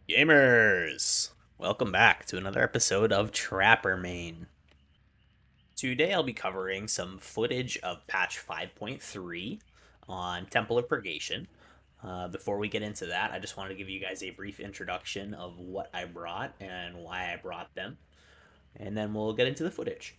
Gamers! Welcome back to another episode of Trapper Main. Today I'll be covering some footage of patch 5.3 on Temple of Purgation. Before we get into that, I just wanted to give you guys a brief introduction of what I brought and why I brought them, and then we'll get into the footage.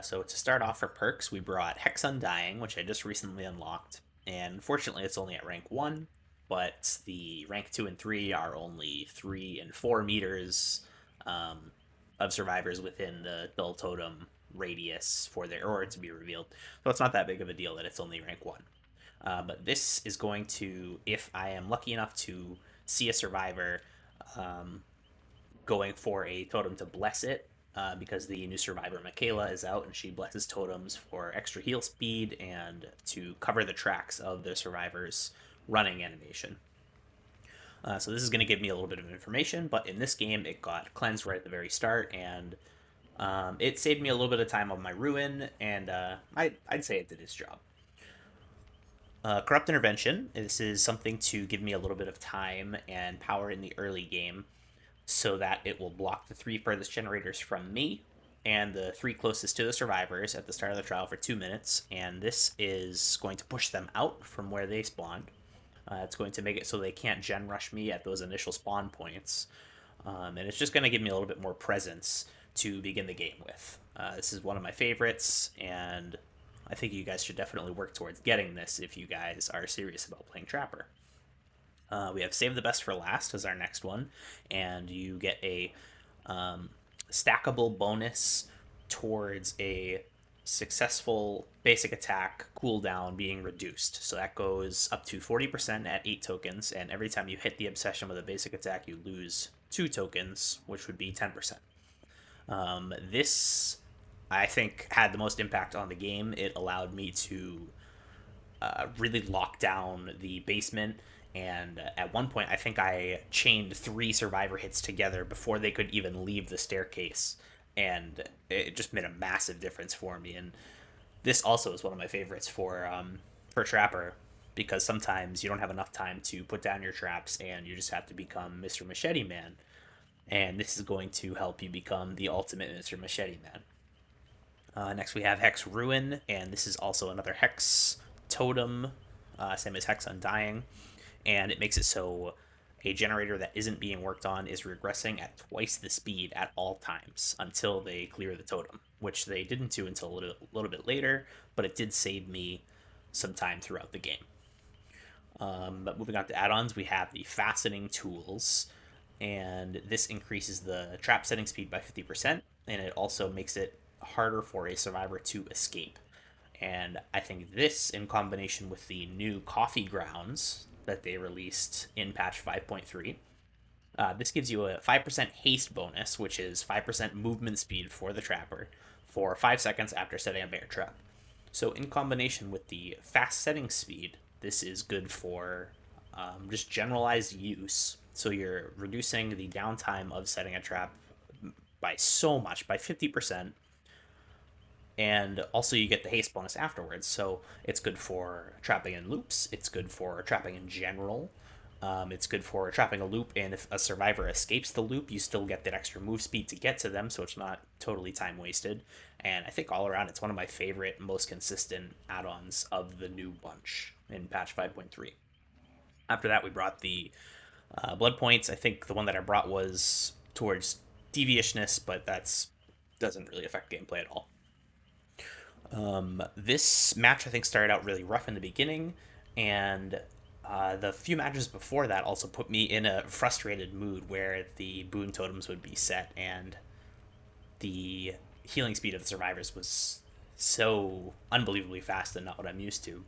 So to start off for perks, we brought Hex Undying, which I just recently unlocked, and unfortunately it's only at rank 1, but the rank 2 and 3 are only 3 and 4 meters um, of survivors within the Dull Totem radius for their aura to be revealed. So it's not that big of a deal that it's only rank 1. But this is going to, if I am lucky enough to see a survivor um, going for a totem to bless it, because the new survivor Michaela is out and she blesses totems for extra heal speed and to cover the tracks of the survivor's running animation. So this is going to give me a little bit of information, but in this game it got cleansed right at the very start, and it saved me a little bit of time on my ruin, and I'd say it did its job. Corrupt Intervention. This is something to give me a little bit of time and power in the early game so that it will block the 3 furthest generators from me and the 3 closest to the survivors at the start of the trial for 2 minutes, and this is going to push them out from where they spawned. It's going to make it so they can't gen rush me at those initial spawn points, and it's just going to give me a little bit more presence to begin the game with. This is one of my favorites, and I think you guys should definitely work towards getting this if you guys are serious about playing Trapper. We have Save the Best for Last as our next one, and you get a stackable bonus towards a successful basic attack cooldown being reduced. So that goes up to 40% at 8 tokens, and every time you hit the obsession with a basic attack, you lose 2 tokens, which would be 10%. This, I think, had the most impact on the game. It allowed me to really lock down the basement. And at one point, I think I chained 3 survivor hits together before they could even leave the staircase. And it just made a massive difference for me. And this also is one of my favorites for Trapper, because sometimes you don't have enough time to put down your traps and you just have to become Mr. Machete Man. And this is going to help you become the ultimate Mr. Machete Man. Next, we have Hex Ruin, and this is also another Hex totem, same as Hex Undying, and it makes it so a generator that isn't being worked on is regressing at twice the speed at all times until they clear the totem, which they didn't do until a little bit later, but it did save me some time throughout the game. But moving on to add-ons, we have the fastening tools, and this increases the trap setting speed by 50%, and it also makes it harder for a survivor to escape. And I think this, in combination with the new coffee grounds that they released in patch 5.3, this gives you a 5% haste bonus, which is 5% movement speed for the trapper for 5 seconds after setting a bear trap. So, in combination with the fast setting speed, this is good for just generalized use. So, you're reducing the downtime of setting a trap by so much, by 50%, and also you get the haste bonus afterwards. So it's good for trapping in loops. It's good for trapping in general. It's good for trapping a loop, and if a survivor escapes the loop, you still get that extra move speed to get to them, so it's not totally time wasted. And I think all around, it's one of my favorite, most consistent add-ons of the new bunch in patch 5.3. After that, we brought the blood points. I think the one that I brought was towards deviousness, but that's doesn't really affect gameplay at all. This match, I think, started out really rough in the beginning, and the few matches before that also put me in a frustrated mood where the boon totems would be set and the healing speed of the survivors was so unbelievably fast and not what I'm used to.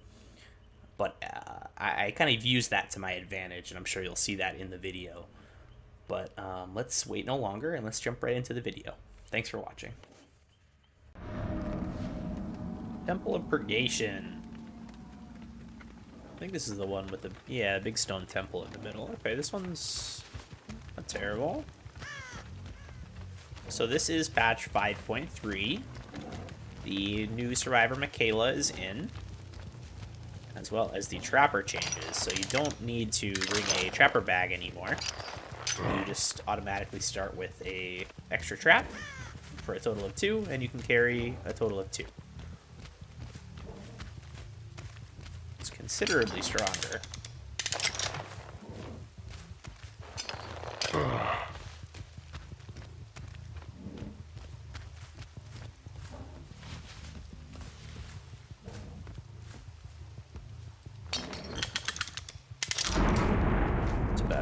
But I kind of used that to my advantage, and I'm sure you'll see that in the video. But let's wait no longer and let's jump right into the video. Thanks for watching. Temple of Purgation. I think this is the one with the, yeah, big stone temple in the middle. Okay, this one's not terrible. So this is patch 5.3. The new survivor Michaela is in, as well as the trapper changes. So you don't need to bring a trapper bag anymore. you just automatically start with a extra trap for a total of 2, and you can carry a total of 2. It's considerably stronger.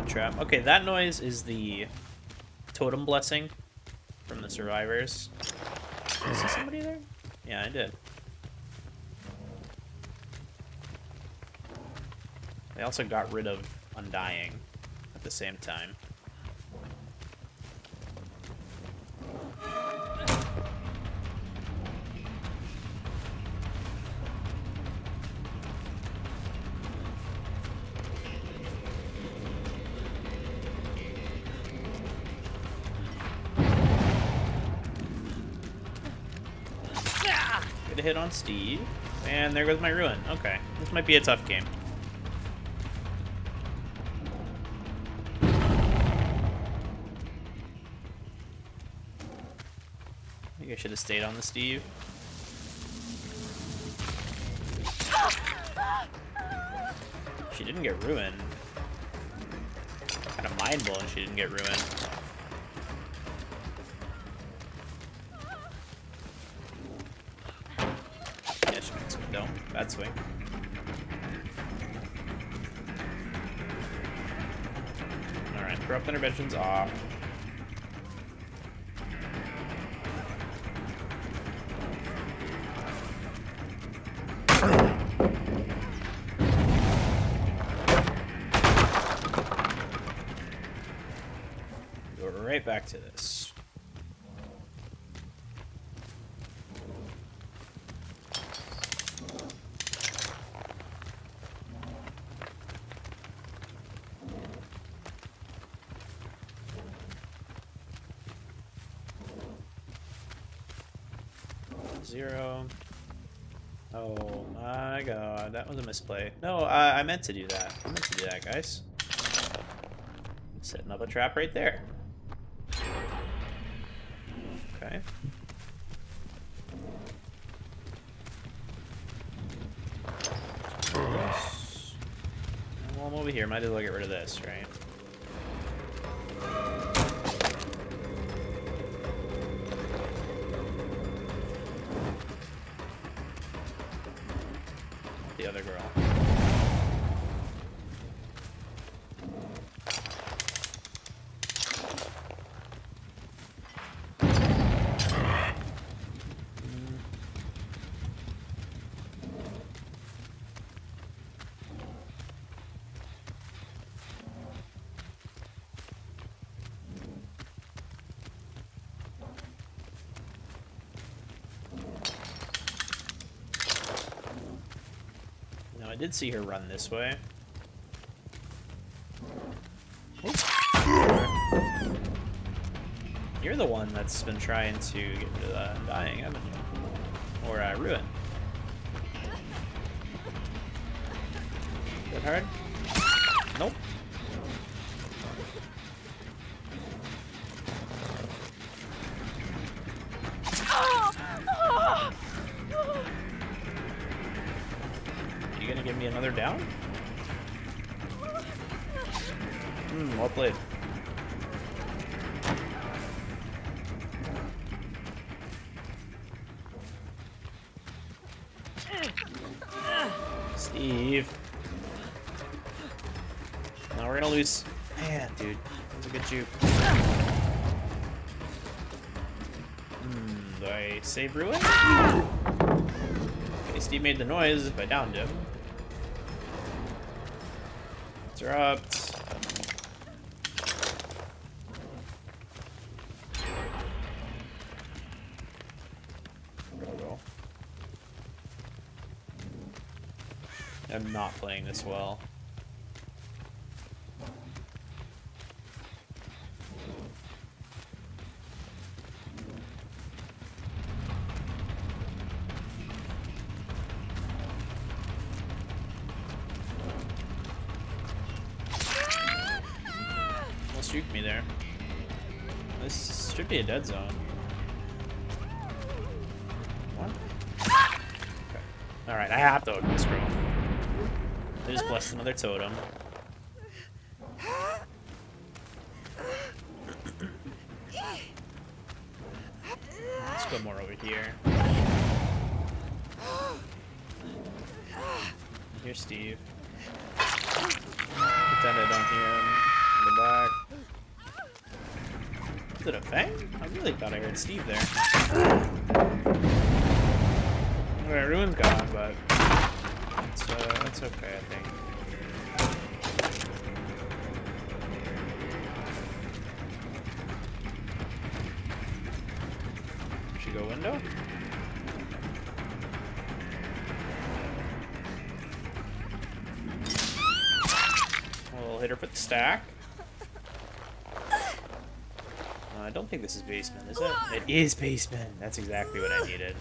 Trap. Okay, that noise is the totem blessing from the survivors. Did I see somebody there? Yeah, I did. They also got rid of Undying at the same time. Good hit on Steve. And there goes my ruin. Okay, this might be a tough game. I think I should have stayed on the Steve. She didn't get ruined. Kind of mind blown she didn't get ruined. Yeah, she makes window. Bad swing. Alright, corrupt intervention's off. Right back to this. Zero. Oh my god, that was a misplay. No, I meant to do that. I meant to do that, guys. Setting up a trap right there. Okay. Well, I'm over here. Might as well get rid of this, right? The other girl. I did see her run this way. Oops. You're the one that's been trying to get rid of the Undying, haven't you? Or Ruin. Is that hard? Nope. You gonna give me another down? Well played. Steve. Now we're gonna lose. Man, dude, that was a good juke. Do I save Ruin? Okay, Steve made the noise if I downed him. Interrupt. Go. I'm not playing this well. almost juked me there. This should be a dead zone. What? Okay. Alright, I have to open this room. They just blessed another totem. Let's go more over here. Here's Steve. Pretend I don't hear him. Go back. Is it a Fang? I really thought I heard Steve there. Well, everyone's gone, but it's okay, I think. Should go window? We'll hit her for the stack. I don't think this is basement, is it? It is basement. That's exactly what I needed.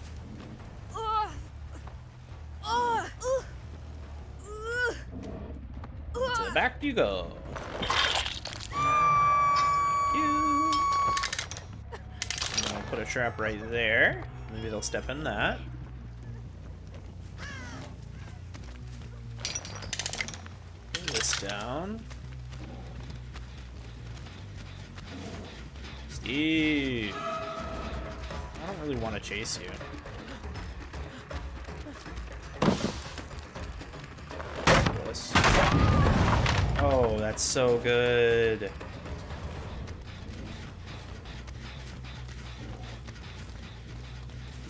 To the back you go. I'll put a trap right there. Maybe they'll step in that. Bring this down. Steve! I don't really want to chase you. This. Oh, that's so good.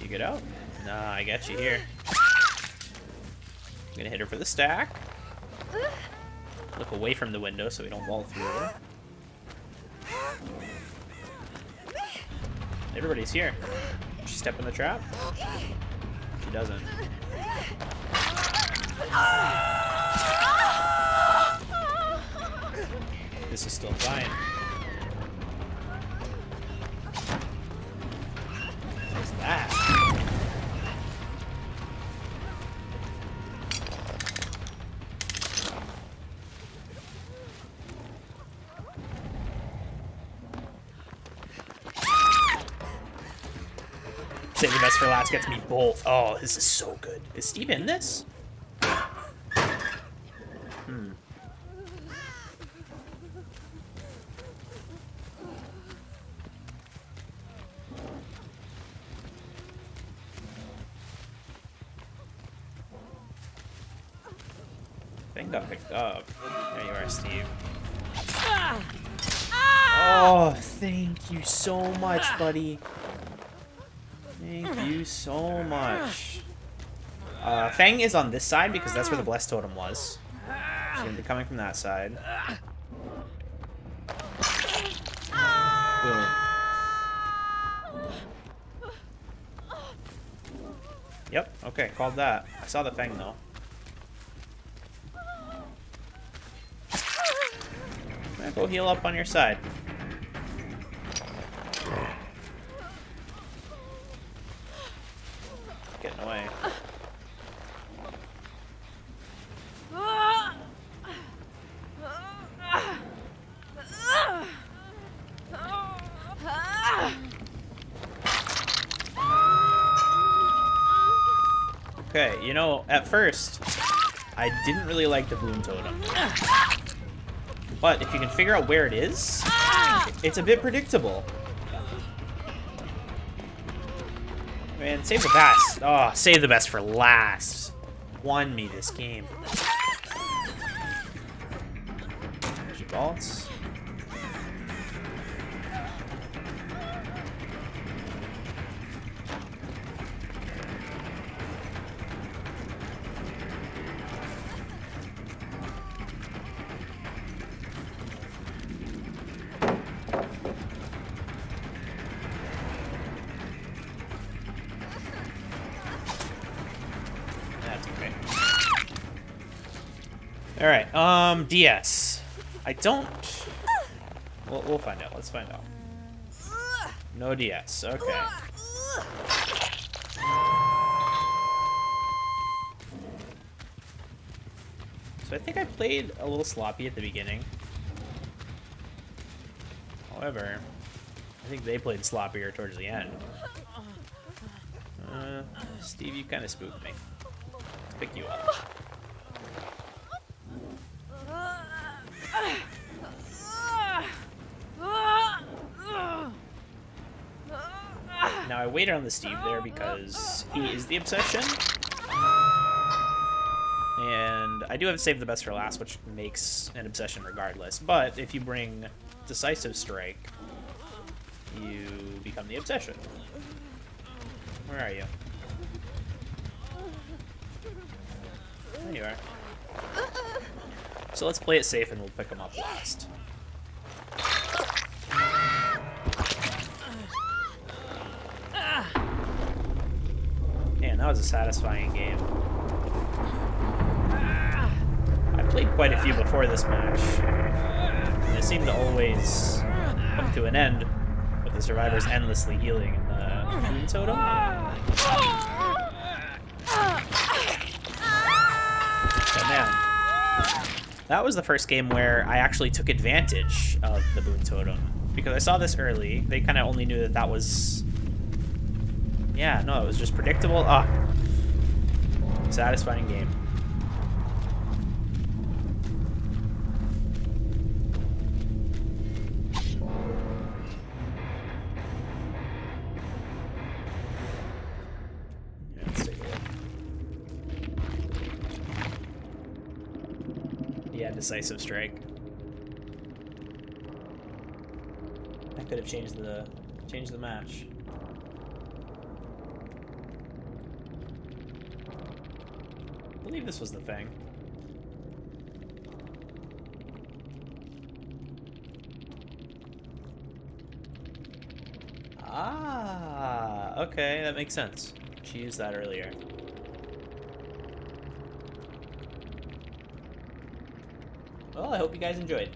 You get out? Nah, I got you here. I'm gonna hit her for the stack. Look away from the window so we don't wall through her. Everybody's here. Does she step in the trap? She doesn't. This is still fine. What's that? Save the best for last gets me both. Oh, this is so good. Is Steve in this? Thing got picked up. There you are, Steve. Oh, thank you so much, buddy. Thank you so much. Fang is on this side because that's where the blessed totem was. She's gonna be coming from that side. Boom. Yep, okay, called that. I saw the Fang though. Go heal up on your side. Getting away. Okay, you know, at first, I didn't really like the Bloom Totem. But if you can figure out where it is, it's a bit predictable. Man, save the best. Oh, save the best for last. Won me this game. There's your bolts. Alright, DS. I don't... We'll find out. Let's find out. No DS. Okay. So I think I played a little sloppy at the beginning. However, I think they played sloppier towards the end. Steve, you kind of spooked me. Let's pick you up. Now, I waited on the Steve there because he is the obsession. And I do have to save the best for last, which makes an obsession regardless. But if you bring Decisive Strike, you become the obsession. Where are you? There you are. So let's play it safe and we'll pick them up last. Man, that was a satisfying game. I played quite a few before this match. And they seem to always come to an end with the survivors endlessly healing in the Moon Totem. But man, that was the first game where I actually took advantage of the Moon Totem. Because I saw this early. They kind of only knew that that was... Yeah, no, it was just predictable. Ah, satisfying game. Yeah, let's take a look. Yeah, Decisive Strike. That could have changed the match. I believe this was the thing. Ah, okay, that makes sense. She used that earlier. Well, I hope you guys enjoyed.